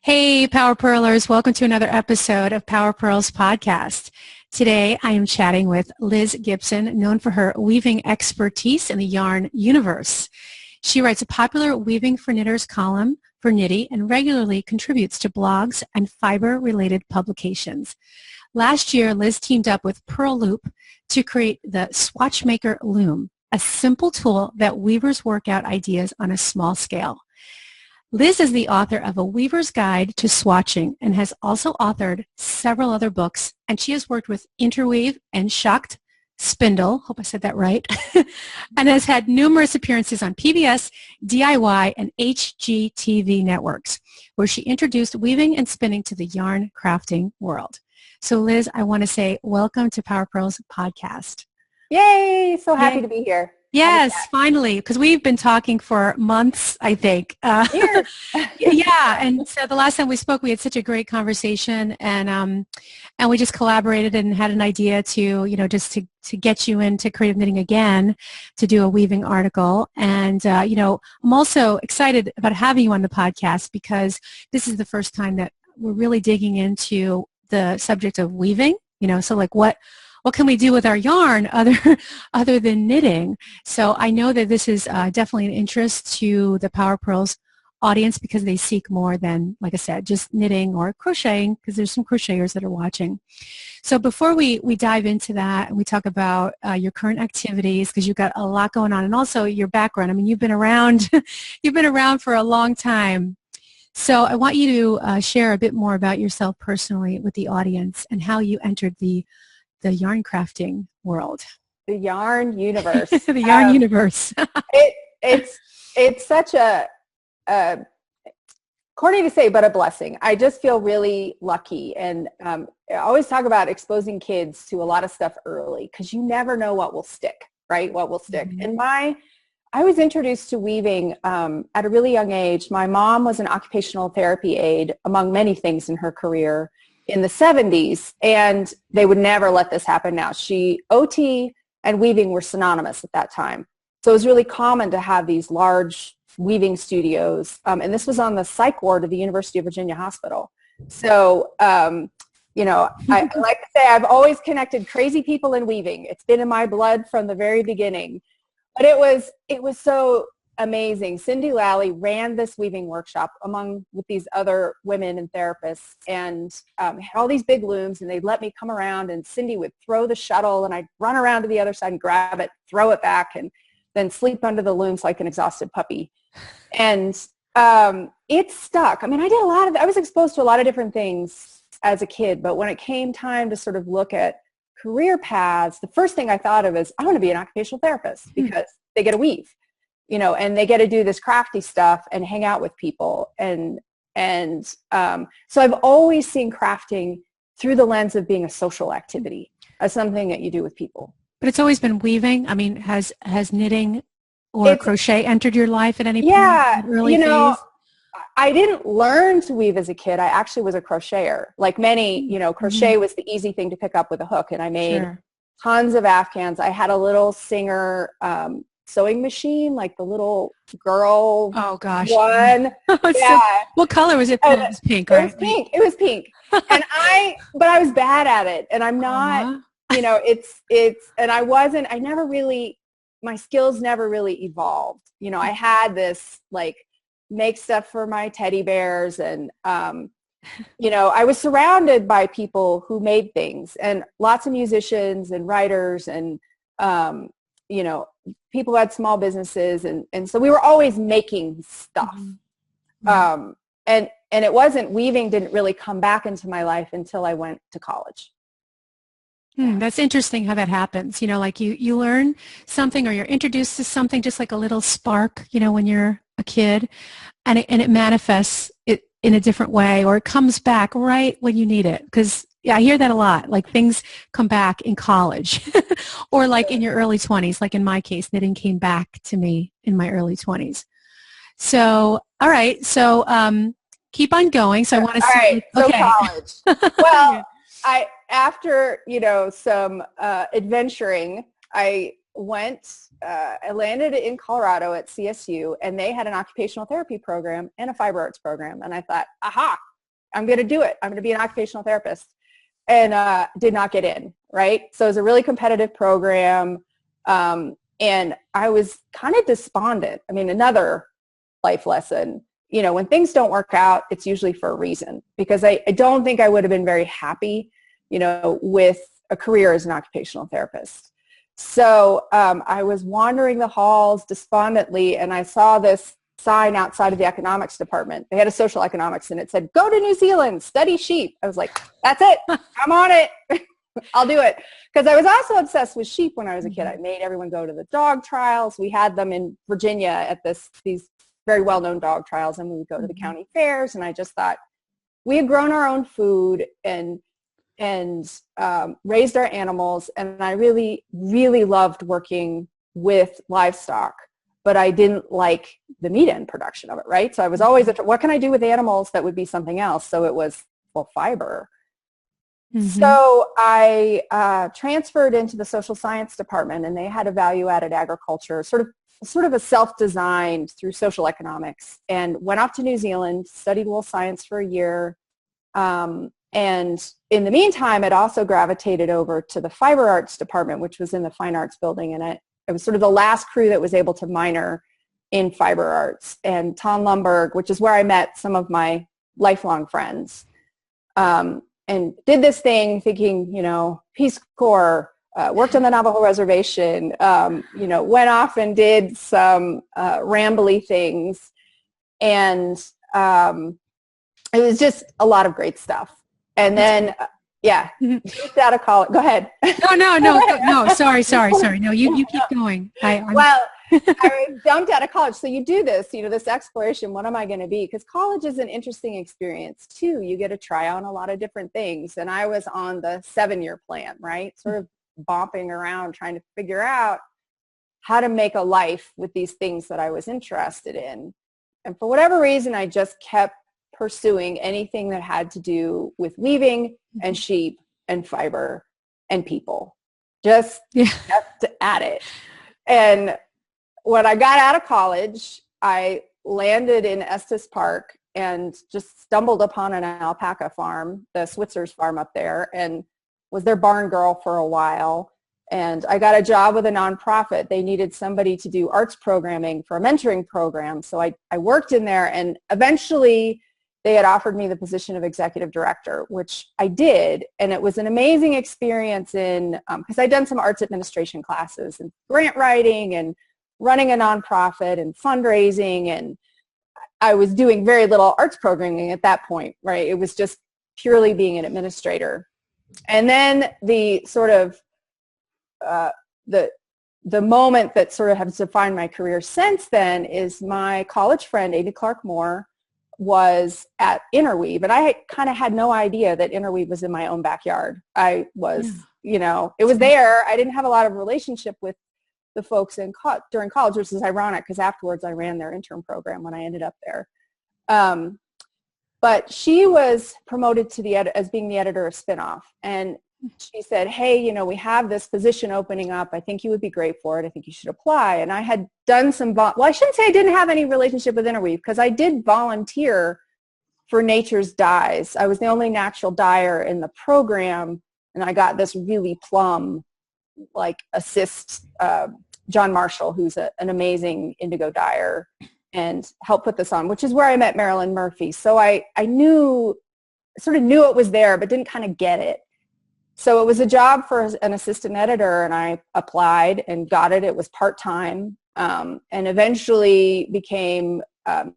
Hey, Power Pearlers. Welcome to another episode of Power Pearls Podcast. Today, I am chatting with Liz Gipson, known for her weaving expertise in the yarn universe. She writes a popular Weaving for Knitters column for Knitty and regularly contributes to blogs and fiber-related publications. Last year, Liz teamed up with Purl Loop to create the Swatchmaker Loom, a simple tool that weavers work out ideas on a small scale. Liz is the author of A Weaver's Guide to Swatching and has also authored several other books, and she has worked with Interweave and Shucked Spindle, hope I said that right, and has had numerous appearances on PBS, DIY, and HGTV networks, where she introduced weaving and spinning to the yarn crafting world. So Liz, I want to say welcome to Power Pearls Podcast. Yay! So happy to be here. Yes, finally, because we've been talking for months, I think. Yeah, and so the last time we spoke, we had such a great conversation, and we just collaborated and had an idea to, just to get you into creative knitting again, to do a weaving article. And, I'm also excited about having you on the podcast because this is the first time that we're really digging into the subject of weaving, so like what can we do with our yarn other than knitting? So I know that this is definitely an interest to the Power Pearls audience because they seek more than, like I said, just knitting or crocheting, because there's some crocheters that are watching. So before we dive into that and we talk about your current activities, because you've got a lot going on, and also your background. I mean, you've been around for a long time. So I want you to share a bit more about yourself personally with the audience and how you entered the yarn crafting world. The yarn universe. The yarn universe. It's such a corny to say, but a blessing. I just feel really lucky. And I always talk about exposing kids to a lot of stuff early because you never know what will stick, right? What will stick. Mm-hmm. And I was introduced to weaving at a really young age. My mom was an occupational therapy aide, among many things in her career, in the 70s, and they would never let this happen now. OT and weaving were synonymous at that time. So it was really common to have these large weaving studios, and this was on the psych ward of the University of Virginia Hospital. So, I like to say I've always connected crazy people in weaving. It's been in my blood from the very beginning. But it was so amazing. Cindy Lally ran this weaving workshop with these other women and therapists, and had all these big looms, and they'd let me come around, and Cindy would throw the shuttle, and I'd run around to the other side and grab it, throw it back, and then sleep under the looms like an exhausted puppy. And it stuck. I mean, I was exposed to a lot of different things as a kid, but when it came time to sort of look at career paths, the first thing I thought of is I want to be an occupational therapist because they get to weave. And they get to do this crafty stuff and hang out with people. And so I've always seen crafting through the lens of being a social activity, as something that you do with people. But it's always been weaving. I mean, has knitting or crochet entered your life at any point? Yeah, early phase? I didn't learn to weave as a kid. I actually was a crocheter. Like many, crochet was the easy thing to pick up with a hook, and I made tons of Afghans. I had a little Singer sewing machine, like the little girl one. What color was it? It was pink, right? It was pink. And but I was bad at it, and I'm not, and I never really, my skills never really evolved. I had this make stuff for my teddy bears, and I was surrounded by people who made things, and lots of musicians and writers, and people who had small businesses, and so we were always making stuff. And it wasn't, weaving didn't really come back into my life until I went to college. That's interesting how that happens. Like you learn something, or you're introduced to something, just like a little spark, when you're a kid, and it manifests it in a different way, or it comes back right when you need it. Because I hear that a lot. Like things come back in college, or like in your early 20s. Like in my case, knitting came back to me in my early 20s. So, all right. So keep on going. So I want to see. So college. Well, after some adventuring, I landed in Colorado at CSU, and they had an occupational therapy program and a fiber arts program. And I thought, aha, I'm going to do it. I'm going to be an occupational therapist. And did not get in, right? So it was a really competitive program. And I was kind of despondent. I mean, another life lesson, you know, when things don't work out, it's usually for a reason, because I don't think I would have been very happy, you know, with a career as an occupational therapist. So I was wandering the halls despondently, and I saw this sign outside of the economics department. They had a social economics, and it said, "Go to New Zealand, study sheep." I was like, that's it. I'm on it. I'll do it. Because I was also obsessed with sheep when I was a kid. I made everyone go to the dog trials. We had them in Virginia at these very well-known dog trials, and we would go to the county fairs, and I just thought, we had grown our own food and raised our animals, and I really, really loved working with livestock, but I didn't like the meat end production of it, right? So I was always, what can I do with animals that would be something else? So it was, well, fiber. So I transferred into the social science department, and they had a value-added agriculture, sort of a self-designed through social economics, and went off to New Zealand, studied wool science for a year. And in the meantime, it also gravitated over to the fiber arts department, which was in the fine arts building. And it was sort of the last crew that was able to minor in fiber arts. And Tom Lumberg, which is where I met some of my lifelong friends, and did this thing thinking, you know, Peace Corps, worked on the Navajo reservation, you know, went off and did some rambly things. And it was just a lot of great stuff. And then, dropped out of college. Go ahead. No. Sorry. No, you keep going. Well, I dumped out of college. So you do this, you know, this exploration. What am I going to be? Because college is an interesting experience too. You get to try on a lot of different things. And I was on the 7-year plan, right? Sort of bopping around trying to figure out how to make a life with these things that I was interested in. And for whatever reason, I just kept pursuing anything that had to do with weaving and sheep and fiber and people. Just kept at it. And when I got out of college, I landed in Estes Park and just stumbled upon an alpaca farm, the Switzer's farm up there, and was their barn girl for a while. And I got a job with a nonprofit. They needed somebody to do arts programming for a mentoring program. So I worked in there, and eventually they had offered me the position of executive director, which I did. And it was an amazing experience in, because I'd done some arts administration classes and grant writing and running a nonprofit and fundraising. And I was doing very little arts programming at that point, right? It was just purely being an administrator. And then the sort of, the moment that sort of has defined my career since then is my college friend, Amy Clark Moore, was at Interweave, and I kind of had no idea that Interweave was in my own backyard. I was, you know, it was there. I didn't have a lot of relationship with the folks during college, which is ironic because afterwards I ran their intern program when I ended up there. But she was promoted to as being the editor of Spinoff, and she said, "Hey, you know, we have this position opening up. I think you would be great for it. I think you should apply." And I had done some, well, I shouldn't say I didn't have any relationship with Interweave, because I did volunteer for Nature's Dyes. I was the only natural dyer in the program, and I got this really plum, like, assist John Marshall, who's an amazing indigo dyer, and helped put this on, which is where I met Marilyn Murphy. So I sort of knew it was there, but didn't kind of get it. So it was a job for an assistant editor, and I applied and got it. It was part-time, and eventually became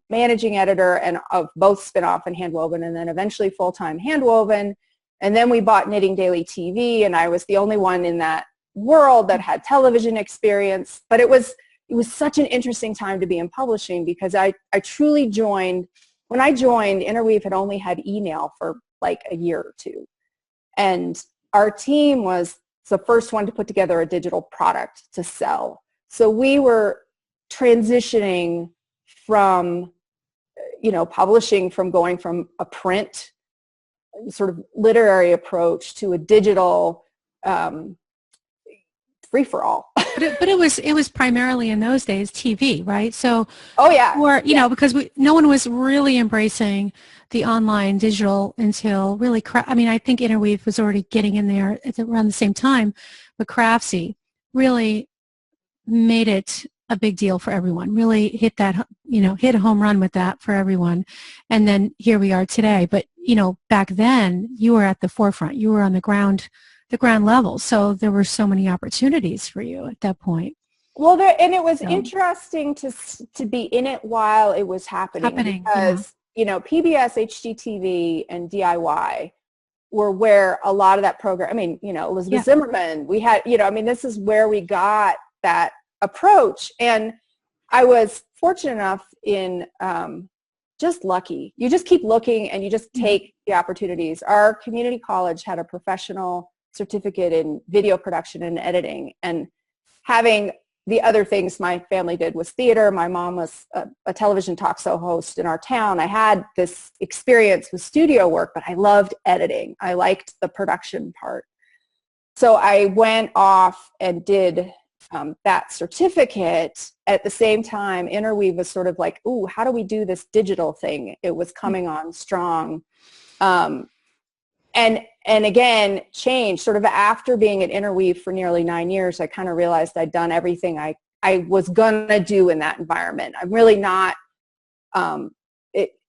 managing editor of both Spinoff and Handwoven, and then eventually full-time Handwoven. And then we bought Knitting Daily TV, and I was the only one in that world that had television experience. But it was such an interesting time to be in publishing, because I truly joined, when I joined, Interweave had only had email for like a year or two. And our team was the first one to put together a digital product to sell. So we were transitioning from, you know, publishing, from going from a print sort of literary approach to a digital free for all. But it was primarily in those days TV, right? So, Oh yeah, or you know, because no one was really embracing the online digital until really. I mean, I think Interweave was already getting in there around the same time, but Craftsy really made it a big deal for everyone. Really hit that, you know, hit a home run with that for everyone, and then here we are today. But you know, back then you were at the forefront. You were on the ground level. So there were so many opportunities for you at that point. Well, and it was interesting to be in it while it was happening because, you know, PBS, HGTV, and DIY were where a lot of that program, I mean, you know, Elizabeth Zimmerman, we had, you know, I mean, this is where we got that approach. And I was fortunate enough in just lucky. You just keep looking and you just take the opportunities. Our community college had a professional certificate in video production and editing, and having the other things my family did was theater. My mom was a television talk show host in our town. I had this experience with studio work, but I loved editing. I liked the production part. So I went off and did that certificate. At the same time, Interweave was sort of like, ooh, how do we do this digital thing? It was coming on strong. And again, change sort of after being at Interweave for nearly 9 years, I kind of realized I'd done everything I was going to do in that environment. I'm really not, there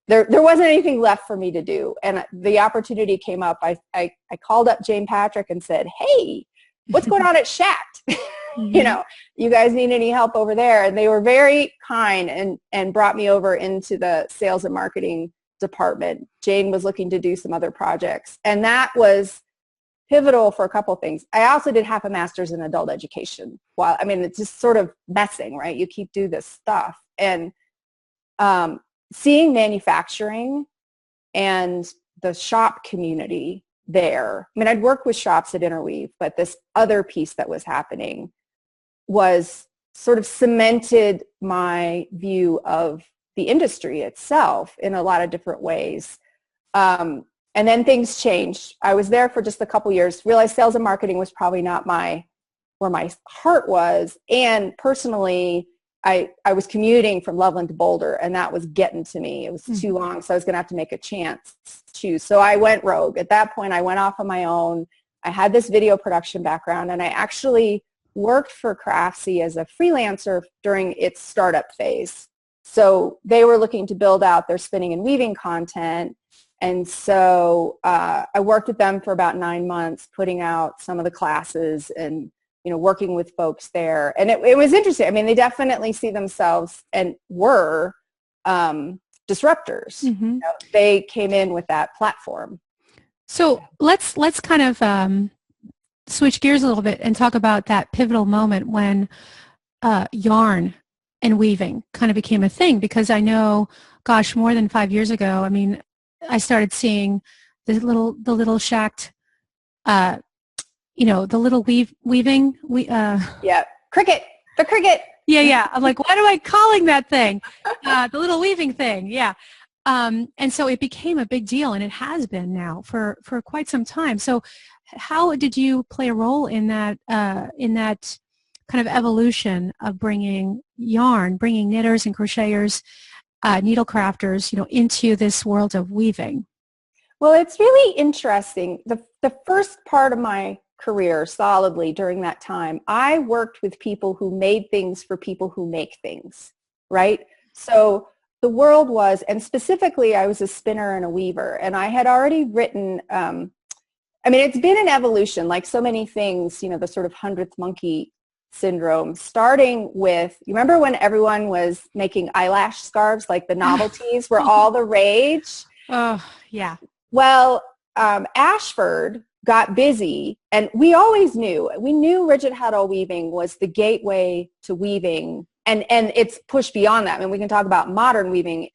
wasn't anything left for me to do. And the opportunity came up. I called up Jane Patrick and said, hey, what's going on at Shacked? You know, you guys need any help over there? And they were very kind and brought me over into the sales and marketing department. Jane was looking to do some other projects, and that was pivotal for a couple of things. I also did half a master's in adult education. Well, I mean, it's just sort of messing, right? You keep doing this stuff, and seeing manufacturing and the shop community there. I mean, I'd worked with shops at Interweave, but this other piece that was happening was sort of cemented my view of the industry itself in a lot of different ways. And then things changed. I was there for just a couple years, realized sales and marketing was probably not where my heart was. And personally, I was commuting from Loveland to Boulder, and that was getting to me. It was too long, so I was going to have to make a choose. So I went rogue. At that point, I went off on my own. I had this video production background, and I actually worked for Craftsy as a freelancer during its startup phase. So they were looking to build out their spinning and weaving content. And so I worked with them for about 9 months, putting out some of the classes and, you know, working with folks there. And it was interesting. I mean, they definitely see themselves and were disruptors. You know, they came in with that platform. So let's kind of switch gears a little bit and talk about that pivotal moment when yarn and weaving kind of became a thing, because I know, gosh, more than 5 years ago, I mean, I started seeing the little shacked, you know, the little weaving. Yeah, the cricket. Yeah. I'm like, what am I calling that thing? The little weaving thing. Yeah. And so it became a big deal, and it has been now for quite some time. So how did you play a role in that kind of evolution of bringing yarn, bringing knitters and crocheters, needle crafters, you know, into this world of weaving? Well, it's really interesting. The first part of my career solidly during that time, I worked with people who made things for people who make things, right? So the world was, and specifically I was a spinner and a weaver, and I had already written, I mean, it's been an evolution, like so many things, you know, the sort of 100th monkey syndrome, starting with, you remember when everyone was making eyelash scarves, like the novelties were all the rage? Oh, yeah. Well, Ashford got busy, and we knew rigid huddle weaving was the gateway to weaving, and it's pushed beyond that. I mean, we can talk about modern weaving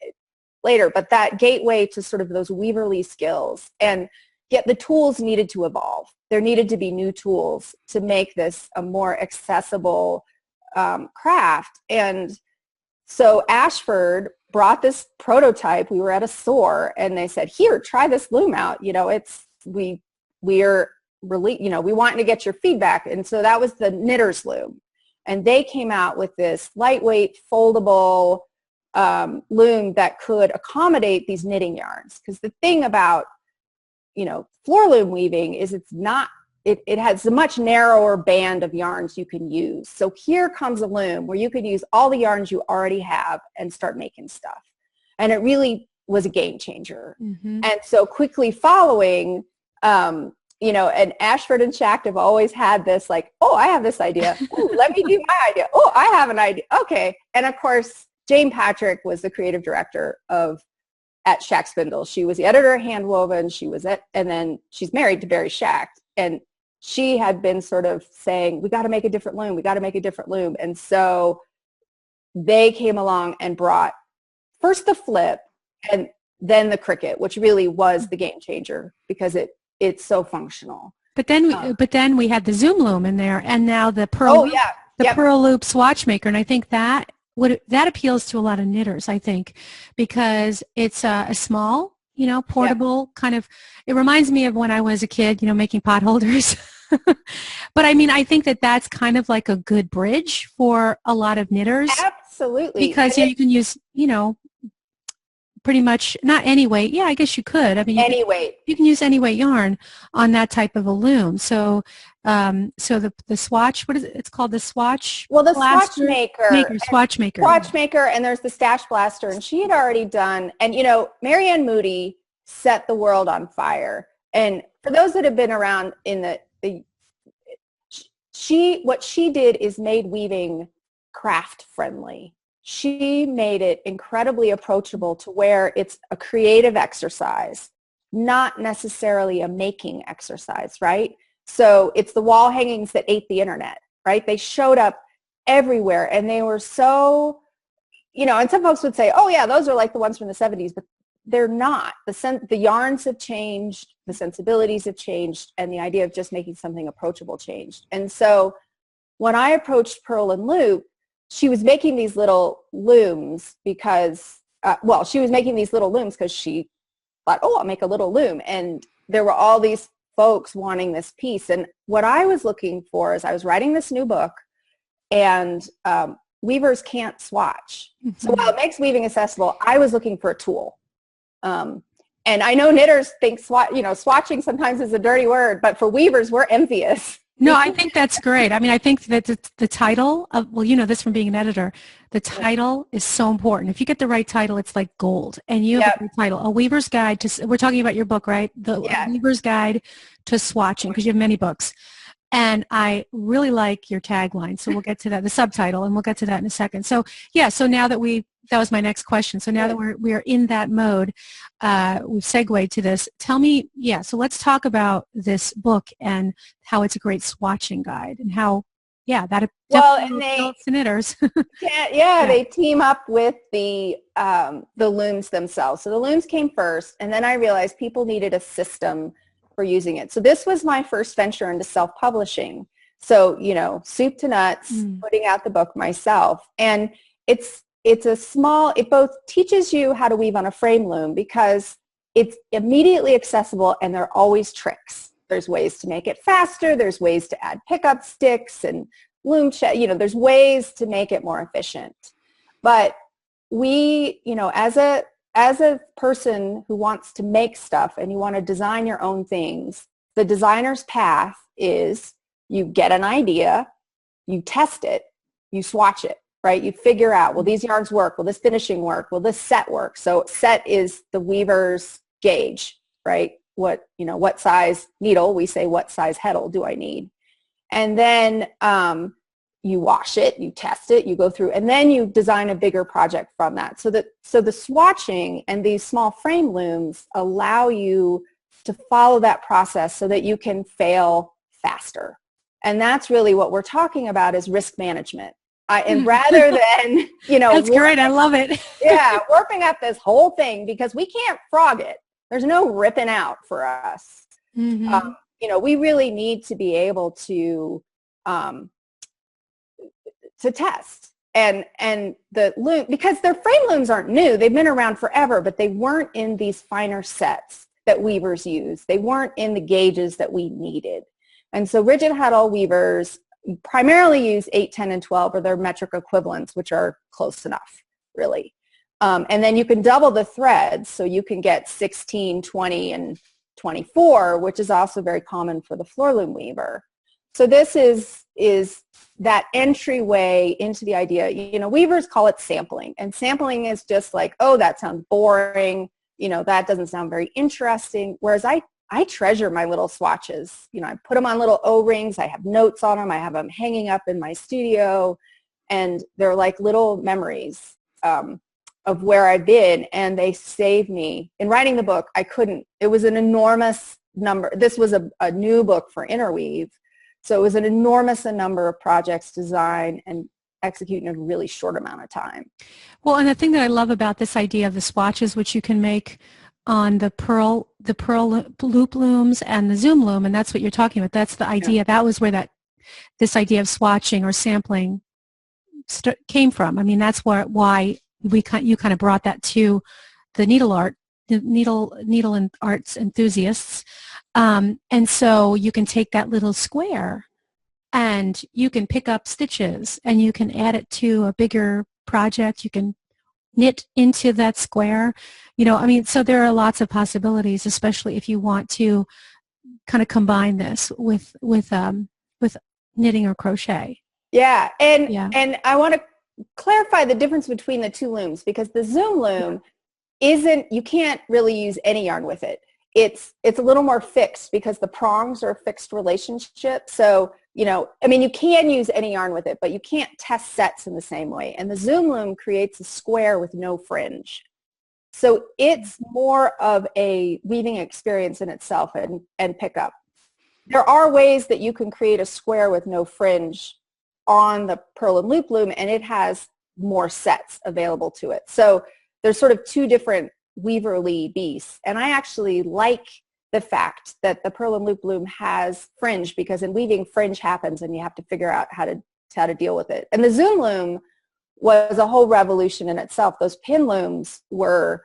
later, but that gateway to sort of those weaverly skills, and yet the tools needed to evolve. There needed to be new tools to make this a more accessible craft. And so Ashford brought this prototype. We were at a store, and they said, here, try this loom out. You know, we're we want to get your feedback. And so that was the knitter's loom. And they came out with this lightweight, foldable loom that could accommodate these knitting yarns. Because the thing about, floor loom weaving is it has a much narrower band of yarns you can use. So here comes a loom where you could use all the yarns you already have and start making stuff. And it really was a game changer. Mm-hmm. And so quickly following, and Ashford and Schacht have always had this like, oh, I have this idea. Ooh, let me do my idea. Oh, I have an idea. Okay. And of course, Jane Patrick was the creative director at Schacht Spindle. She was the editor of Handwoven. And then she's married to Barry Schacht. And she had been sort of saying, we got to make a different loom. We got to make a different loom. And so they came along and brought first the flip and then the Cricut, which really was the game changer because it's so functional. But then we had the Zoom loom in there, and now the Pearl Pearl Loop swatch maker, and I think that appeals to a lot of knitters. I think because it's a small, portable kind of. It reminds me of when I was a kid, making pot holders. But I mean, I think that's kind of like a good bridge for a lot of knitters. Absolutely, because you can use, pretty much not any weight. Yeah, I guess you could. I mean, you can use any weight yarn on that type of a loom. So, the swatch, what is it? It's called the swatch. Well, the swatch maker, and there's the stash blaster, and she had already done. And Marianne Moody set the world on fire. And for those that have been around what she did is made weaving craft friendly. She made it incredibly approachable to where it's a creative exercise, not necessarily a making exercise, right? So it's the wall hangings that ate the internet, right? They showed up everywhere, and they were so, and some folks would say, oh yeah, those are like the ones from the 70s, but they're not. The yarns have changed, the sensibilities have changed, and the idea of just making something approachable changed. And so when I approached Pearl and Loop, she was making these little looms because, she was making these little looms because she thought, oh, I'll make a little loom. And there were all these folks wanting this piece. And what I was looking for is I was writing this new book, and weavers can't swatch. Mm-hmm. So while it makes weaving accessible, I was looking for a tool. And I know knitters think swatching sometimes is a dirty word, but for weavers, we're envious. No, I think that's great. I mean, I think that the title of, this from being an editor, the title is so important. If you get the right title, it's like gold. And you have the title, A Weaver's Guide to, we're talking about your book, right? The Weaver's Guide to Swatching, because you have many books. And I really like your tagline. So we'll get to that, the subtitle, and we'll get to that in a second. So so now that that was my next question. So now that we're in that mode, we've segued to this. Tell me, so let's talk about this book and how it's a great swatching guide and how, that appeals to knitters. They team up with the looms themselves. So the looms came first, and then I realized people needed a system for using it. So this was my first venture into self-publishing. So, soup to nuts, putting out the book myself. And it both teaches you how to weave on a frame loom because it's immediately accessible, and there are always tricks. There's ways to make it faster. There's ways to add pickup sticks and loom there's ways to make it more efficient. But we, as a person who wants to make stuff and you want to design your own things, the designer's path is you get an idea, you test it, you swatch it, right? You figure out, will these yarns work? Will this finishing work? Will this set work? So set is the weaver's gauge, right? What size needle, we say what size heddle do I need? And then you wash it, you test it, you go through, and then you design a bigger project from that. So the swatching and these small frame looms allow you to follow that process so that you can fail faster. And that's really what we're talking about is risk management. And rather than, That's great, I love it. Warping up this whole thing because we can't frog it. There's no ripping out for us. Mm-hmm. We really need to be able to test and the loom, because their frame looms aren't new. They've been around forever, but they weren't in these finer sets that weavers use. They weren't in the gauges that we needed. And so rigid huddle weavers primarily use 8, 10, and 12, or their metric equivalents, which are close enough, really. And then you can double the threads, so you can get 16, 20, and 24, which is also very common for the floor loom weaver. So this is that entryway into the idea. You know, weavers call it sampling, and sampling is just like, oh, that sounds boring. You know, that doesn't sound very interesting. Whereas I treasure my little swatches. You know, I put them on little O-rings. I have notes on them. I have them hanging up in my studio, and they're like little memories of where I've been, and they save me. In writing the book, it was an enormous number. This was a new book for Interweave, so it was an enormous number of projects designed and executed in a really short amount of time. Well, and the thing that I love about this idea of the swatches, which you can make on the pearl loop looms and the zoom loom, and that's what you're talking about. That's the idea. Yeah. That was where this idea of swatching or sampling came from. I mean, that's why you kind of brought that to the needle and arts enthusiasts. And so you can take that little square and you can pick up stitches and you can add it to a bigger project. You can knit into that square. You know, I mean, so there are lots of possibilities, especially if you want to kind of combine this with knitting or crochet. Yeah, and I want to clarify the difference between the two looms, because the zoom loom you can't really use any yarn with it. It's a little more fixed because the prongs are a fixed relationship. So, you know, I mean, you can use any yarn with it, but you can't test sets in the same way. And the zoom loom creates a square with no fringe. So it's more of a weaving experience in itself and pickup. There are ways that you can create a square with no fringe on the purl and loop loom, and it has more sets available to it. So there's sort of two different weaverly beasts. And I actually like the fact that the purl and loop loom has fringe, because in weaving, fringe happens and you have to figure out how to deal with it. And the zoom loom was a whole revolution in itself. Those pin looms were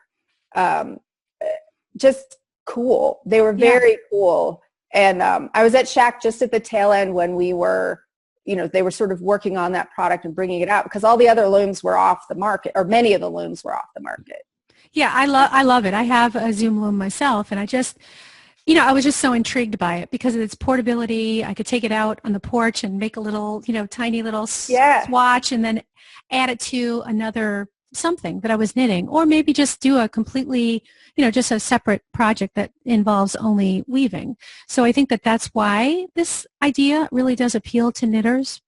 just cool. They were very cool. And I was at Shack just at the tail end when we were, you know, they were sort of working on that product and bringing it out, because all the other looms were off the market, or many of the looms were off the market. Yeah, I love it. I have a zoom loom myself, and I just, you know, I was just so intrigued by it because of its portability. I could take it out on the porch and make a little, you know, tiny little swatch, and then add it to another something that I was knitting, or maybe just do a completely, you know, just a separate project that involves only weaving. So I think that that's why this idea really does appeal to knitters,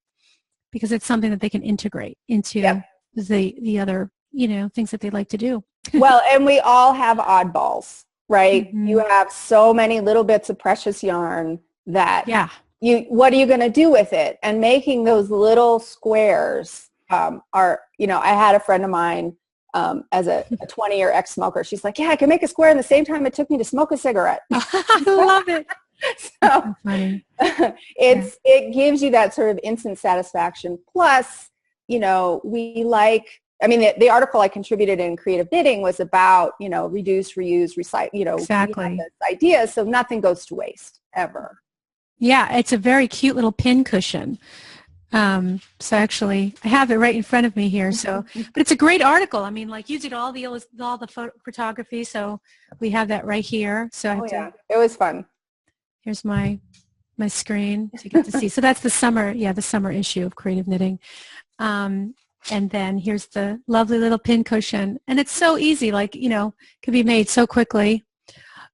because it's something that they can integrate into the other, you know, things that they like to do. Well, and we all have oddballs, right? Mm-hmm. You have so many little bits of precious yarn that what are you going to do with it? And making those little squares are, you know, I had a friend of mine as a 20-year ex-smoker. She's like, yeah, I can make a square in the same time it took me to smoke a cigarette. I love it. So funny. It gives you that sort of instant satisfaction. Plus, you know, the article I contributed in Creative Knitting was about, you know, reduce, reuse, recycle, you know, exactly. This idea, so nothing goes to waste ever. Yeah, it's a very cute little pin cushion. So actually, I have it right in front of me here. So, but it's a great article. I mean, like, you did all the photography, so we have that right here. So it was fun. Here's my screen to get to see. So that's the summer issue of Creative Knitting. And then here's the lovely little pin cushion, and it's so easy. Like, you know, could be made so quickly.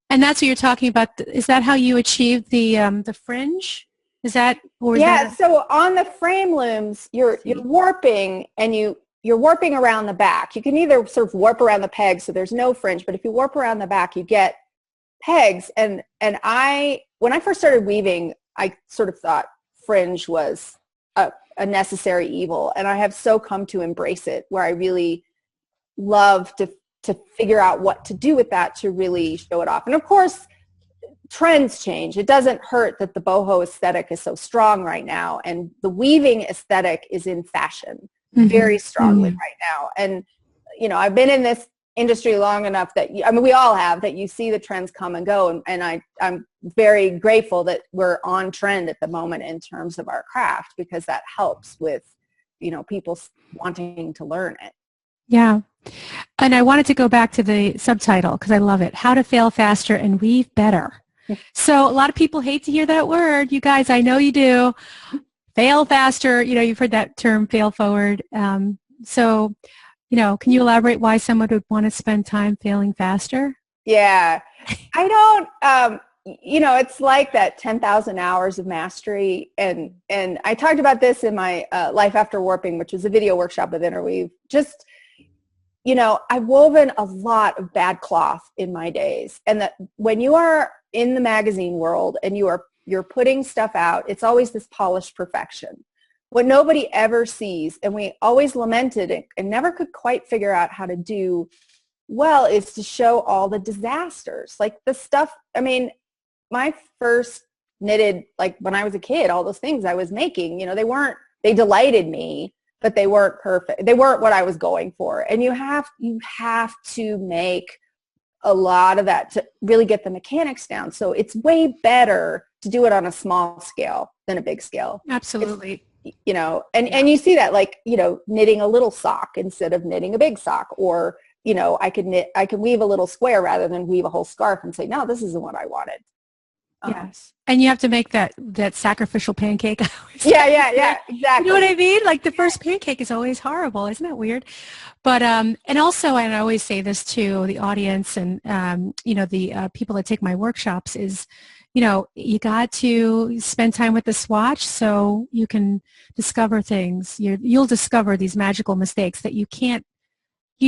And that's what you're talking about. Is that how you achieve the fringe? Is that, or is that so on the frame looms, you're warping, and you're warping around the back. You can either sort of warp around the pegs, so there's no fringe, but if you warp around the back, you get pegs. And when I first started weaving, I sort of thought fringe was a necessary evil, and I have so come to embrace it, where I really love to figure out what to do with that to really show it off. And of course, trends change. It doesn't hurt that the boho aesthetic is so strong right now, and the weaving aesthetic is in fashion very strongly right now. And, you know, I've been in this industry long enough that, I mean, we all have, that you see the trends come and go. And I'm very grateful that we're on trend at the moment in terms of our craft, because that helps with, you know, people wanting to learn it. Yeah. And I wanted to go back to the subtitle because I love it. How to fail faster and weave better. So a lot of people hate to hear that word. You guys, I know you do. Fail faster. You know, you've heard that term, fail forward. So, you know, can you elaborate why someone would want to spend time failing faster? Yeah. I don't, you know, it's like that 10,000 hours of mastery. And I talked about this in my Life After Warping, which was a video workshop with Interweave. Just, you know, I've woven a lot of bad cloth in my days. And that when you are in the magazine world and you're putting stuff out, it's always this polished perfection. What nobody ever sees, and we always lamented it and never could quite figure out how to do well, is to show all the disasters. Like the stuff, I mean, my first knitted, like when I was a kid, all those things I was making, you know, they delighted me, but they weren't perfect. They weren't what I was going for. And you have to make a lot of that to really get the mechanics down. So it's way better to do it on a small scale than a big scale. Absolutely. You know, and you see that, like, you know, knitting a little sock instead of knitting a big sock, or, you know, I can weave a little square rather than weave a whole scarf and say, no, this isn't what I wanted. Yes. And you have to make that sacrificial pancake. Yeah, exactly. You know what I mean? Like the first pancake is always horrible. Isn't that weird? But, and also, and I always say this to the audience and, you know, the people that take my workshops is, you know, you got to spend time with the swatch so you can discover things. You'll discover these magical mistakes that you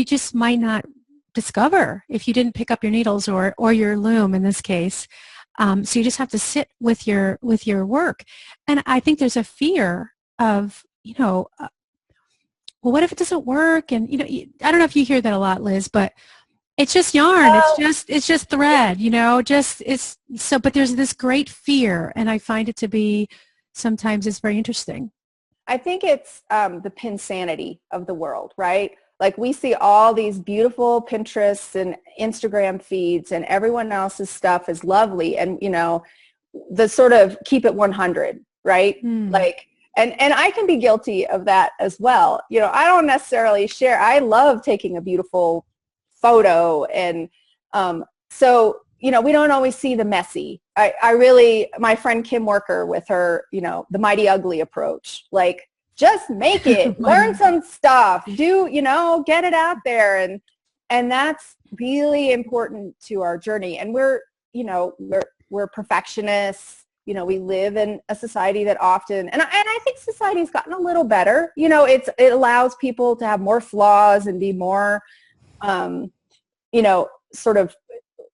just might not discover if you didn't pick up your needles or your loom in this case. So you just have to sit with your work. And I think there's a fear of, you know, well, what if it doesn't work? And, you know, I don't know if you hear that a lot, Liz, but it's just yarn. It's just thread, you know, but there's this great fear. And I find it to be, sometimes it's very interesting. I think it's the pinsanity of the world, right? Like we see all these beautiful Pinterest and Instagram feeds and everyone else's stuff is lovely. And, you know, the sort of keep it 100, right? Like, and I can be guilty of that as well. You know, I don't necessarily share. I love taking a beautiful photo. And so, you know, we don't always see the messy. I really, my friend Kim Worker with her, you know, the mighty ugly approach, like, just make it, learn some stuff, you know, get it out there. And that's really important to our journey. And we're, you know, we're perfectionists. You know, we live in a society that often, and I think society's gotten a little better. You know, it allows people to have more flaws and be more, you know, sort of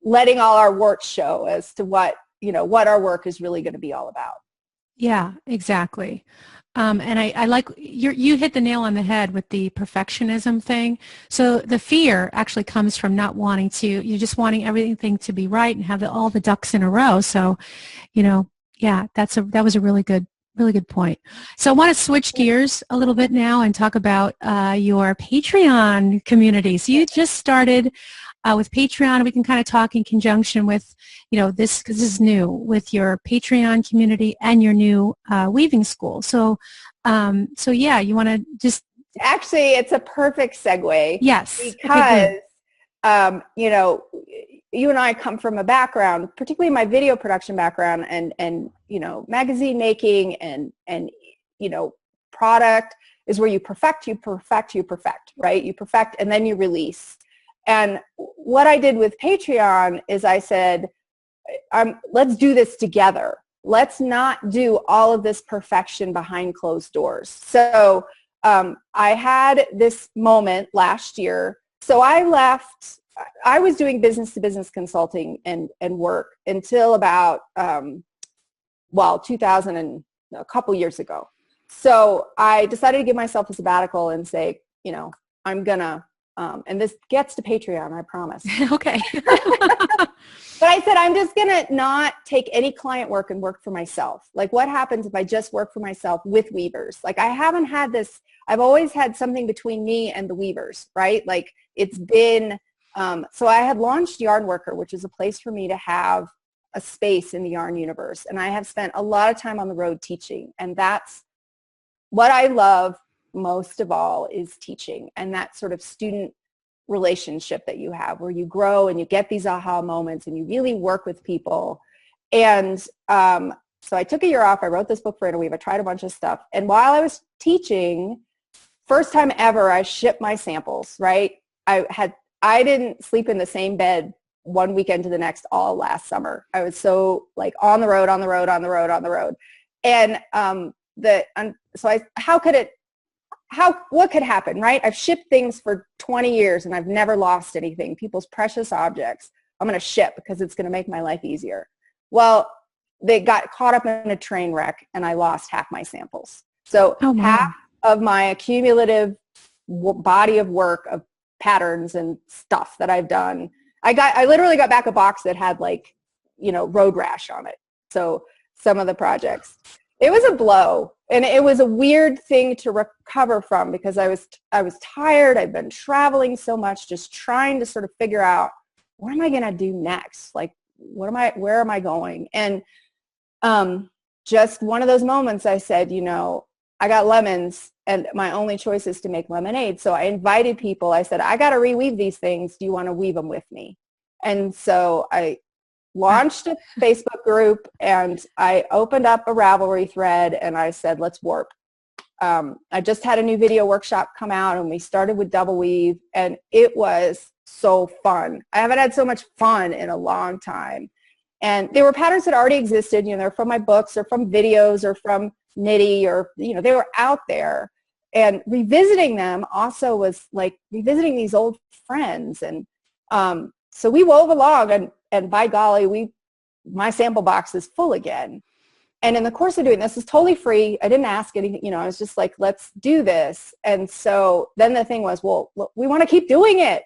letting all our warts show as to what, you know, what our work is really going to be all about. Yeah, exactly. And I like you hit the nail on the head with the perfectionism thing. So the fear actually comes from not wanting you're just wanting everything to be right and have all the ducks in a row. So, you know, yeah, that was a really good point. So I want to switch gears a little bit now and talk about your Patreon community. So you just started with Patreon. We can kind of talk in conjunction with, you know, this, because this is new, with your Patreon community and your new weaving school. So, yeah, you want to just... Actually, it's a perfect segue. Yes. Because, you know, you and I come from a background, particularly my video production background and you know, magazine making and, you know, product is where you perfect, right? You perfect and then you release. And what I did with Patreon is I said, let's do this together. Let's not do all of this perfection behind closed doors. So I had this moment last year. So I was doing business-to-business consulting and work until about, 2000 and a couple years ago. So I decided to give myself a sabbatical and say, you know, I'm going to, and this gets to Patreon, I promise. Okay. But I said, I'm just going to not take any client work and work for myself. Like, what happens if I just work for myself with weavers? Like, I haven't had this, I've always had something between me and the weavers, right? Like, it's been So I had launched Yarnworker, which is a place for me to have a space in the yarn universe. And I have spent a lot of time on the road teaching. And that's what I love most of all, is teaching, and that sort of student relationship that you have where you grow and you get these aha moments and you really work with people. And so I took a year off. I wrote this book for Interweave. I tried a bunch of stuff. And while I was teaching, first time ever, I shipped my samples, right? I didn't sleep in the same bed one weekend to the next all last summer. I was so like on the road. And what could happen, right? I've shipped things for 20 years and I've never lost anything. People's precious objects, I'm going to ship because it's going to make my life easier. Well, they got caught up in a train wreck and I lost half my samples. So half of my accumulative body of work of patterns and stuff that I've done, I literally got back a box that had like, road rash on it. So some of the projects, it was a blow, and it was a weird thing to recover from because I was tired. I've been traveling so much, just trying to sort of figure out what am I going to do next? Like, where am I going? And just one of those moments I said, I got lemons and my only choice is to make lemonade. So I invited people. I said, I got to reweave these things. Do you want to weave them with me? And so I launched a Facebook group and I opened up a Ravelry thread and I said, let's warp. I just had a new video workshop come out and we started with double weave and it was so fun. I haven't had so much fun in a long time. And they were patterns that already existed, they're from my books or from videos or from Knitty or, they were out there. And revisiting them also was like revisiting these old friends. And so we wove along and by golly, my sample box is full again. And in the course of doing this, is totally free. I didn't ask anything, I was just like, let's do this. And so then the thing was, well, we want to keep doing it.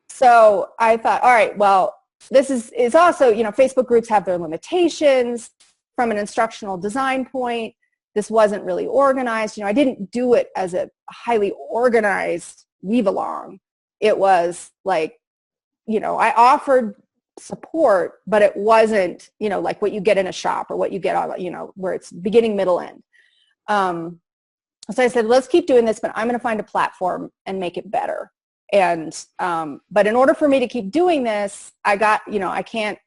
So I thought, all right, well, this is also, Facebook groups have their limitations from an instructional design point. This wasn't really organized. I didn't do it as a highly organized weave along. It was like, I offered support, but it wasn't, like what you get in a shop or what you get on, where it's beginning, middle, end. So I said, let's keep doing this, but I'm going to find a platform and make it better. And, but in order for me to keep doing this, I can't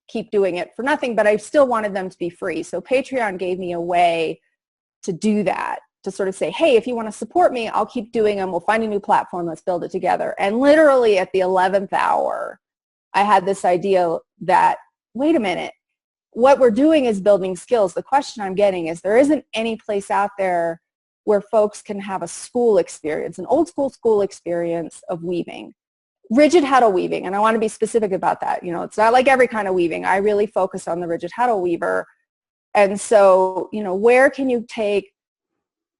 keep doing it for nothing, but I still wanted them to be free. So Patreon gave me a way to do that, to sort of say, hey, if you want to support me, I'll keep doing them. We'll find a new platform. Let's build it together. And literally at the 11th hour, I had this idea that, wait a minute, what we're doing is building skills. The question I'm getting is there isn't any place out there where folks can have a school experience, an old school experience of weaving. Rigid heddle weaving, and I want to be specific about that. It's not like every kind of weaving. I really focus on the rigid heddle weaver. And so, where can you take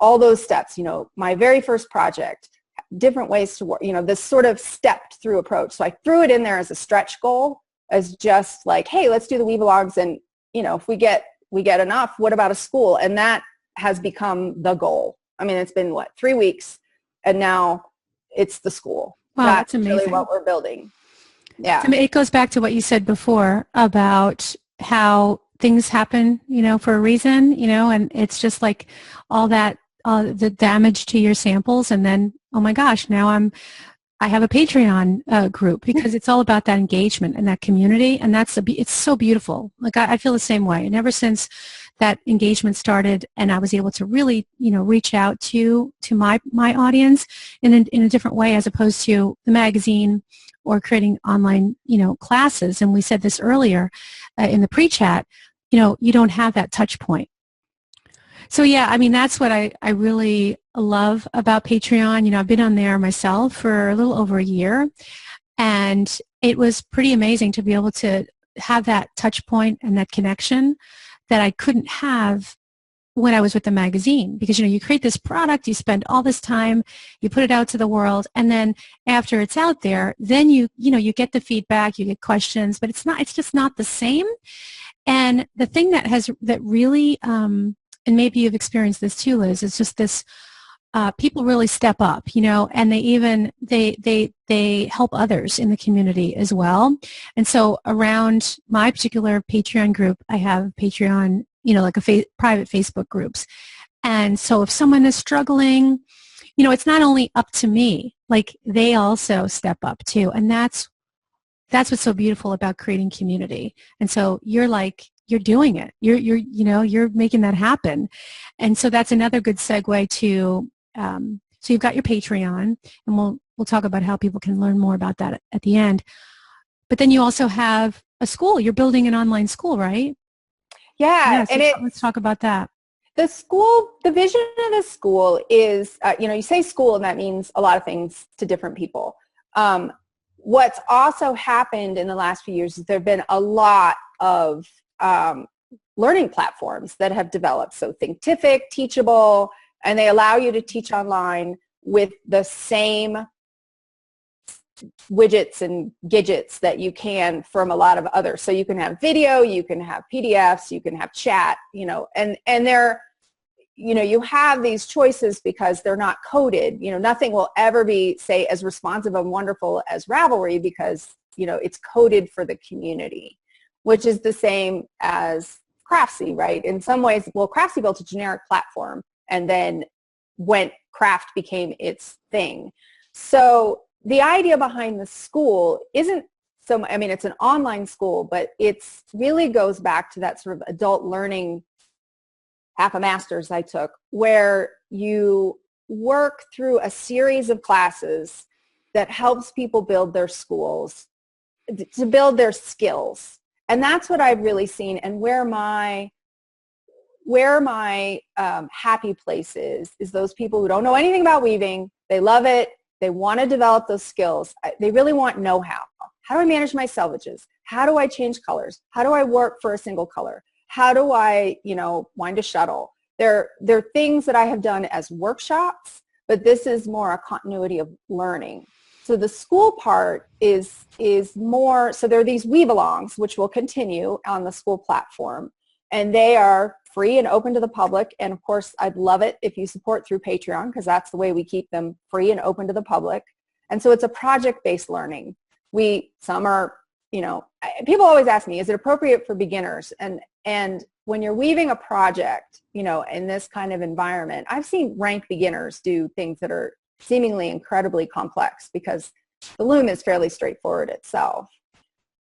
all those steps? My very first project, different ways to work, this sort of stepped through approach. So I threw it in there as a stretch goal, as just like, hey, let's do the weave-alongs, and, if we get enough, what about a school? And that has become the goal. I mean, it's been, 3 weeks, and now it's the school. Wow, that's amazing. Really what we're building. Yeah. I mean, it goes back to what you said before about how things happen, for a reason, and it's just like all that, the damage to your samples, and then, oh my gosh, now I have a Patreon group because it's all about that engagement and that community, and it's so beautiful. Like I feel the same way, and ever since that engagement started, and I was able to really, reach out to my audience in a different way, as opposed to the magazine or creating online, classes. And we said this earlier in the pre-chat, you don't have that touch point. So yeah, I mean, that's what I really love about Patreon. I've been on there myself for a little over a year, and it was pretty amazing to be able to have that touch point and that connection that I couldn't have when I was with the magazine. Because, you create this product, you spend all this time, you put it out to the world, and then after it's out there, then you get the feedback, you get questions, but it's just not the same. And the thing that really, and maybe you've experienced this too, Liz, it's just this people really step up, and they help others in the community as well. And so around my particular Patreon group, I have Patreon, like private Facebook groups. And so if someone is struggling, it's not only up to me, like they also step up too. And that's what's so beautiful about creating community. And so you're doing it. You're making that happen. And so that's another good segue to, so you've got your Patreon, and we'll talk about how people can learn more about that at the end. But then you also have a school. You're building an online school, right? Yeah. So let's talk about that. The vision of the school is, you say school, and that means a lot of things to different people. What's also happened in the last few years is there have been a lot of learning platforms that have developed. So Thinkific, Teachable, and they allow you to teach online with the same widgets and gadgets that you can from a lot of others. So you can have video, you can have PDFs, you can have chat, and they're, you have these choices because they're not coded. Nothing will ever be, say, as responsive and wonderful as Ravelry because, it's coded for the community, which is the same as Craftsy, right? In some ways, Craftsy built a generic platform, and then craft became its thing. So the idea behind the school isn't it's an online school, but it's really goes back to that sort of adult learning, half a master's I took, where you work through a series of classes that helps people build their schools, to build their skills. And that's what I've really seen, and where my happy place is those people who don't know anything about weaving. They love it. They want to develop those skills. They really want know-how. How do I manage my selvages? How do I change colors? How do I work for a single color? How do I, wind a shuttle? They're things that I have done as workshops, but this is more a continuity of learning. So the school part is more, so there are these weave-alongs, which will continue on the school platform, and they are free and open to the public. And of course, I'd love it if you support through Patreon, because that's the way we keep them free and open to the public. And so it's a project-based learning. Some are, people always ask me, is it appropriate for beginners? And when you're weaving a project, in this kind of environment, I've seen rank beginners do things that are seemingly incredibly complex because the loom is fairly straightforward itself.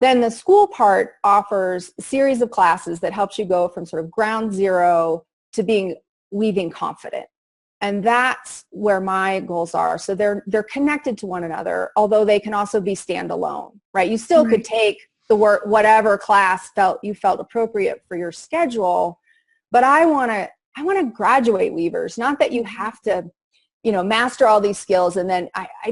Then the school part offers a series of classes that helps you go from sort of ground zero to being weaving confident. And that's where my goals are. So they're connected to one another, although they can also be standalone, right? You still could take the work, whatever class you felt appropriate for your schedule, but I want to graduate weavers, not that you have to, master all these skills. And then I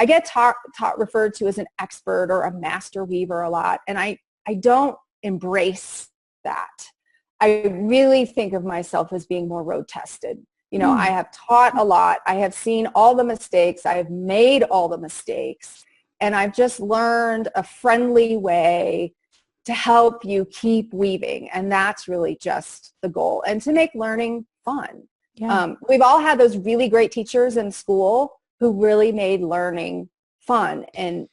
get taught referred to as an expert or a master weaver a lot. And I don't embrace that. I really think of myself as being more road tested. I have taught a lot. I have seen all the mistakes. I have made all the mistakes. And I've just learned a friendly way to help you keep weaving. And that's really just the goal. And to make learning fun. Yeah. We've all had those really great teachers in school who really made learning fun and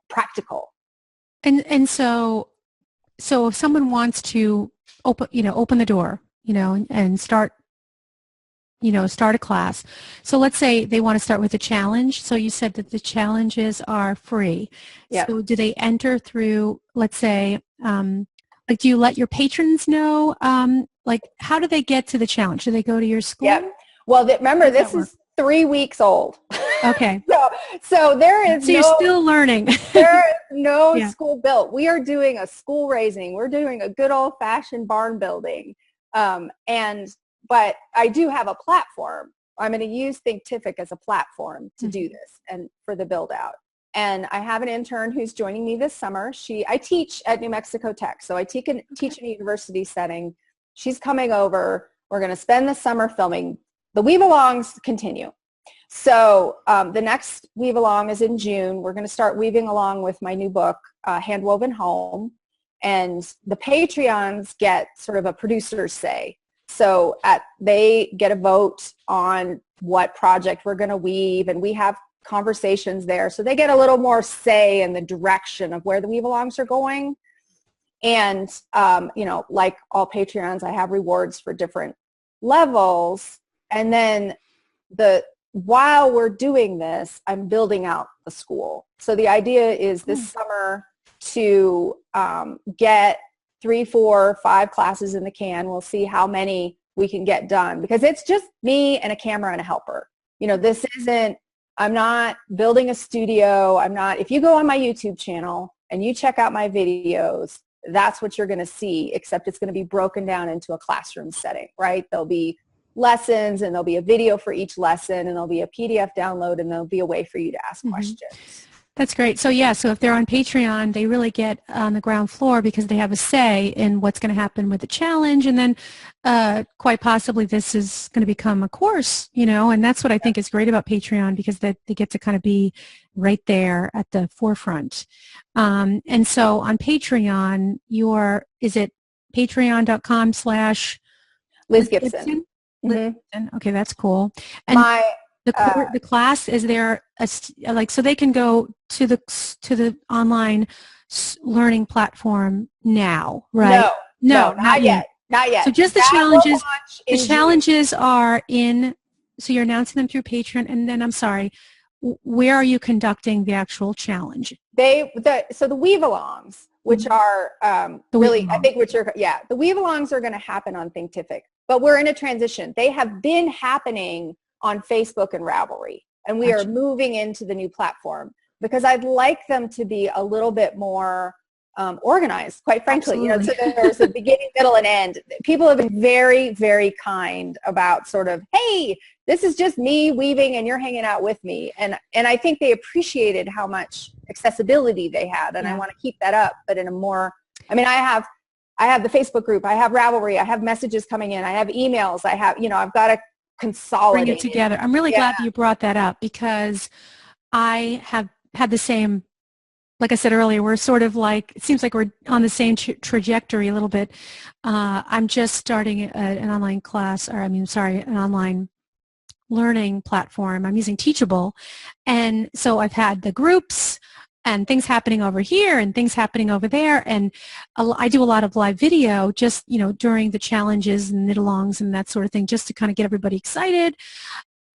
practical. And so if someone wants to open the door, and start a class. So let's say they want to start with a challenge. So you said that the challenges are free. Yep. So do they enter through, let's say, do you let your patrons know? How do they get to the challenge? Do they go to your school? Yeah. Well, remember, this is 3 weeks old. Okay. So there is you're still learning. There is no school built. We are doing a school raising. We're doing a good old-fashioned barn building. But I do have a platform. I'm going to use Thinkific as a platform to do this and for the build out. And I have an intern who's joining me this summer. I teach at New Mexico Tech, so I teach in a university setting. She's coming over. We're going to spend the summer filming. The weave-alongs continue. So the next weave-along is in June. We're going to start weaving along with my new book, Handwoven Home. And the Patreons get sort of a producer's say. So they get a vote on what project we're going to weave, and we have conversations there. So they get a little more say in the direction of where the weave-alongs are going. And, you know, like all Patreons, I have rewards for different levels. And then while we're doing this, I'm building out the school. So the idea is this summer to get 3, 4, 5 classes in the can. We'll see how many we can get done, because it's just me and a camera and a helper. You know, this isn't, I'm not building a studio. If you go on my YouTube channel and you check out my videos, that's what you're going to see, except it's going to be broken down into a classroom setting, right? There'll be lessons, and there'll be a video for each lesson, and there'll be a PDF download, and there'll be a way for you to ask questions. That's great. So yeah, so if they're on Patreon, they really get on the ground floor because they have a say in what's going to happen with the challenge. And then quite possibly this is going to become a course, you know, and that's what I think is great about Patreon, because they get to kind of be right there at the forefront. And so on Patreon, is it patreon.com/Liz Gipson? Okay, that's cool. And the class, is there so they can go to the online learning platform now, right? No, not yet. Not yet. So just the challenges. The challenges are in. So you're announcing them through Patreon, and then I'm sorry, where are you conducting the actual challenge? So the weave-alongs, which are the weave-alongs are going to happen on Thinkific, but we're in a transition. They have been happening on Facebook and Ravelry, and we are moving into the new platform because I'd like them to be a little bit more organized, quite frankly. You know, so there's a beginning, middle, and end. People have been very, very kind about sort of, hey, this is just me weaving and you're hanging out with me. And I think they appreciated how much accessibility they had, and I want to keep that up, but in a more, I mean, I have the Facebook group, I have Ravelry, I have messages coming in, I have emails, I've got to consolidate. Bring it together. I'm really glad that you brought that up, because I have had the same, like I said earlier, we're sort of like, it seems like we're on the same trajectory a little bit. I'm just starting an online class, an online learning platform. I'm using Teachable. And so I've had the groups and things happening over here and things happening over there. And I do a lot of live video just, you know, during the challenges and knit-alongs and that sort of thing, just to kind of get everybody excited.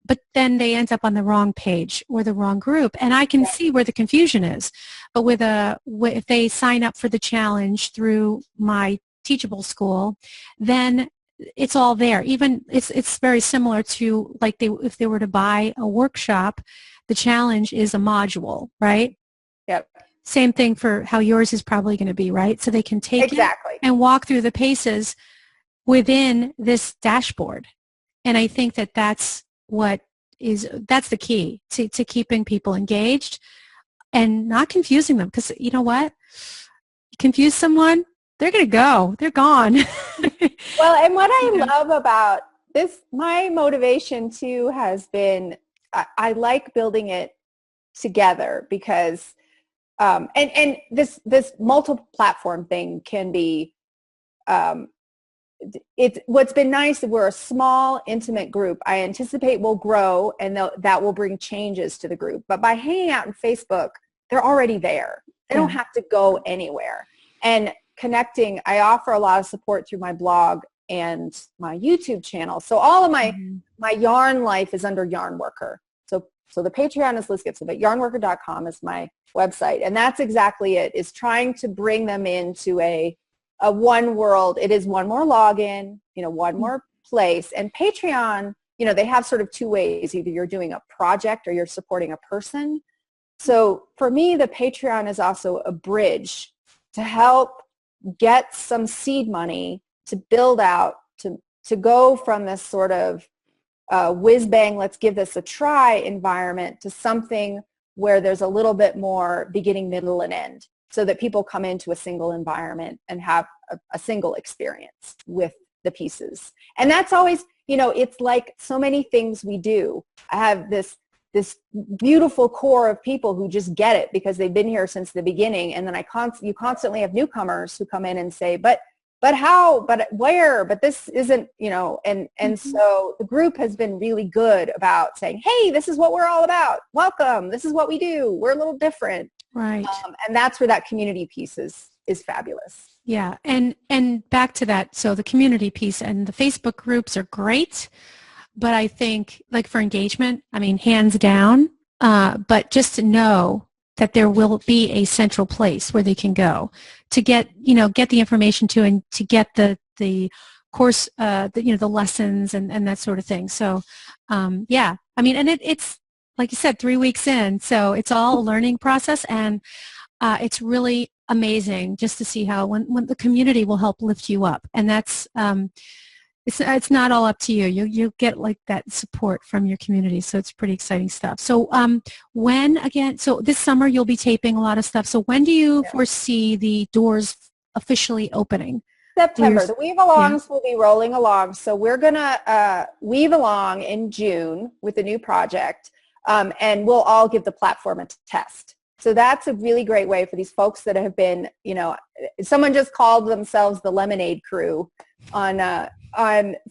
But then they end up on the wrong page or the wrong group. And I can see where the confusion is. But if they sign up for the challenge through my Teachable school, then it's all there. Even it's very similar to like if they were to buy a workshop, the challenge is a module, right? Yep. Same thing for how yours is probably going to be, right? So they can take it and walk through the paces within this dashboard. And I think that's the key to keeping people engaged and not confusing them. Because you know what? You confuse someone, they're going to go. They're gone. Well, and what I love about this, my motivation too has been, I like building it together because and this multiple platform thing can be what's been nice, we're a small intimate group. I anticipate will grow, and that will bring changes to the group. But by hanging out in Facebook, they're already there. They don't have to go anywhere. And connecting, I offer a lot of support through my blog and my YouTube channel. So all of my yarn life is under Yarnworker. So the Patreon is Liz Gipson, but yarnworker.com is my website. And that's exactly it, is trying to bring them into a one world. It is one more login, you know, one more place. And Patreon, you know, they have sort of two ways. Either you're doing a project or you're supporting a person. So for me, the Patreon is also a bridge to help get some seed money to build out, to go from this sort of whiz-bang, let's give this a try environment to something where there's a little bit more beginning, middle, and end, so that people come into a single environment and have a single experience with the pieces. And that's always, you know, it's like so many things we do. I have this beautiful core of people who just get it because they've been here since the beginning. And then you constantly have newcomers who come in and say, but but how, but where, but this isn't, and Mm-hmm. so the group has been really good about saying, hey, this is what we're all about. Welcome. This is what we do. We're a little different. Right. And that's where that community piece is fabulous. Yeah. And back to that. So the community piece and the Facebook groups are great, but I think like for engagement, I mean, hands down, but just to know that there will be a central place where they can go to get the information to, and to get the course, the lessons and that sort of thing. So, yeah, I mean, and it's, like you said, 3 weeks in, so it's all a learning process, and it's really amazing just to see how when the community will help lift you up, and that's it's not all up to you. You get like that support from your community, so it's pretty exciting stuff. So so this summer you'll be taping a lot of stuff. So when do you foresee the doors officially opening? September. The weave-alongs will be rolling along. So we're going to weave along in June with a new project, and we'll all give the platform a test. So that's a really great way for these folks that have been, someone just called themselves the Lemonade Crew on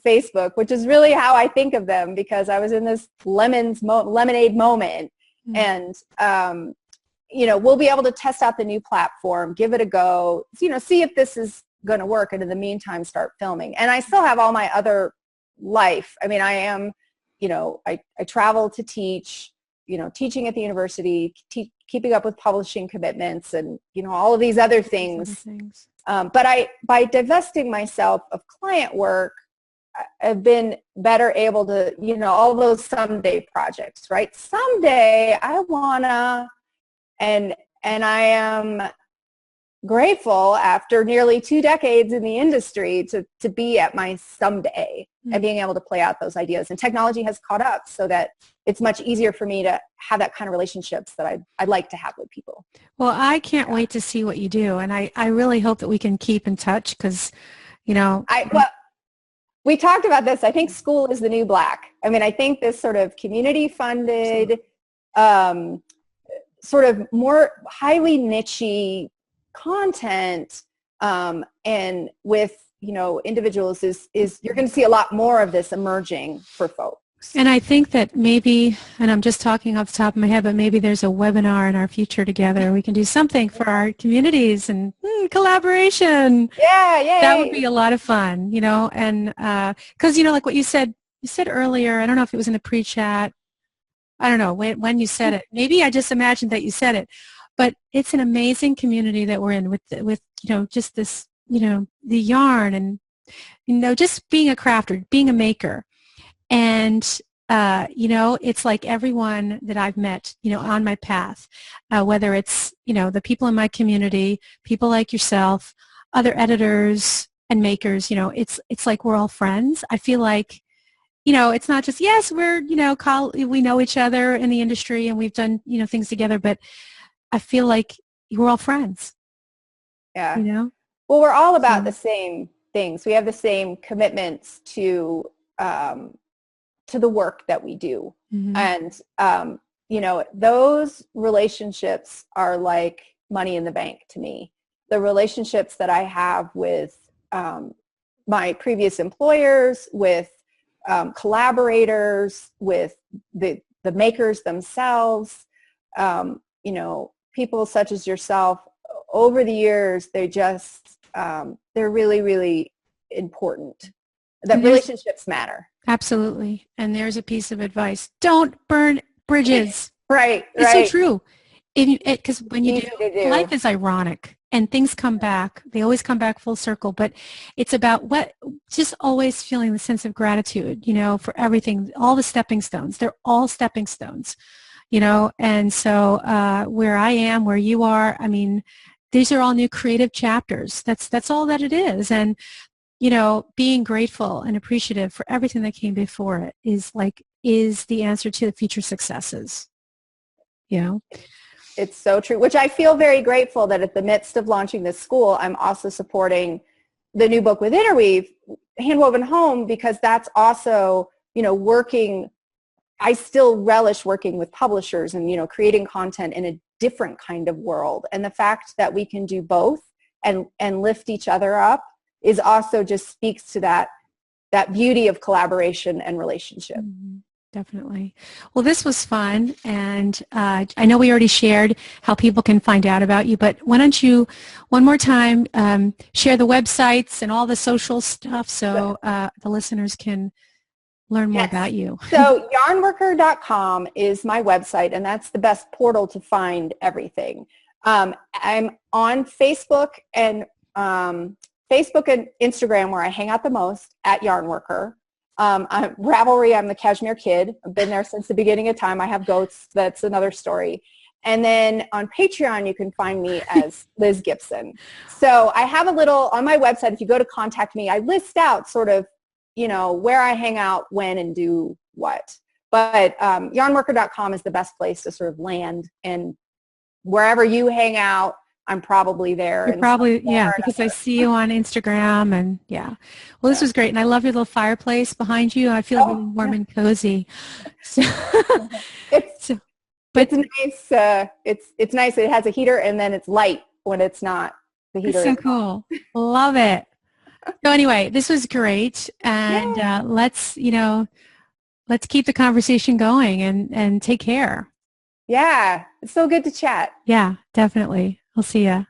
Facebook, which is really how I think of them, because I was in this lemonade moment. And, we'll be able to test out the new platform, give it a go, see if this is going to work, and in the meantime start filming. And I still have all my other life. I mean, I am, I travel to teach, teaching at the university, keeping up with publishing commitments, and all of these other things. But by divesting myself of client work, I've been better able to, all those someday projects, right? Someday I wanna, and I am grateful after nearly 2 decades in the industry to be at my someday and being able to play out those ideas. And technology has caught up so that it's much easier for me to have that kind of relationships that I'd like to have with people. Well, I can't wait to see what you do. And I really hope that we can keep in touch because, we talked about this. I think school is the new black. I mean, I think this sort of community funded, sort of more highly niche-y content, and with, individuals is you're going to see a lot more of this emerging for folks. And I think that maybe, and I'm just talking off the top of my head, but maybe there's a webinar in our future together. We can do something for our communities and collaboration. Yeah, yeah. That would be a lot of fun, and because, like what you said earlier, I don't know if it was in the pre-chat. I don't know when you said it. Maybe I just imagined that you said it, but it's an amazing community that we're in with just this, the yarn and, just being a crafter, being a maker. And, it's like everyone that I've met, on my path, whether it's, the people in my community, people like yourself, other editors and makers, it's like we're all friends. I feel like, it's not just, yes, we're, we know each other in the industry and we've done, things together, but I feel like we're all friends. Yeah. Well, we're all about the same things. We have the same commitments to the work that we do. Mm-hmm. And, those relationships are like money in the bank to me. The relationships that I have with my previous employers, with collaborators, with the makers themselves, people such as yourself, over the years, they just, they're really, really important. That relationships matter. Absolutely. And there's a piece of advice. Don't burn bridges. Right. It's so true. Because when you do, life is ironic and things come back. They always come back full circle. But it's about just always feeling the sense of gratitude, for everything, all the stepping stones. They're all stepping stones, And so where I am, where you are, I mean, these are all new creative chapters. That's all that it is. And being grateful and appreciative for everything that came before it is the answer to the future successes. It's so true, which I feel very grateful that at the midst of launching this school, I'm also supporting the new book with Interweave, Handwoven Home, because that's also, working. I still relish working with publishers and, creating content in a different kind of world. And the fact that we can do both and lift each other up is also just speaks to that beauty of collaboration and relationship. Mm-hmm. Definitely. Well, this was fun, and I know we already shared how people can find out about you, but why don't you, one more time, share the websites and all the social stuff so the listeners can learn more about you. So yarnworker.com is my website, and that's the best portal to find everything. I'm on Facebook and Instagram, where I hang out the most, at Yarnworker. Ravelry, I'm the Cashmere Kid. I've been there since the beginning of time. I have goats. That's another story. And then on Patreon, you can find me as Liz Gipson. So I have a little, on my website, if you go to contact me, I list out sort of, where I hang out, when, and do what. But yarnworker.com is the best place to sort of land. And wherever you hang out, I'm probably there. You're probably, because I see you on Instagram, and Well, this was great, and I love your little fireplace behind you. I feel really warm and cozy. So, it's nice. It's nice. It has a heater, and then it's light when it's not. The heater. It's so cool. Love it. So anyway, this was great, and let's keep the conversation going, and take care. Yeah, it's so good to chat. Yeah, definitely. I'll see ya.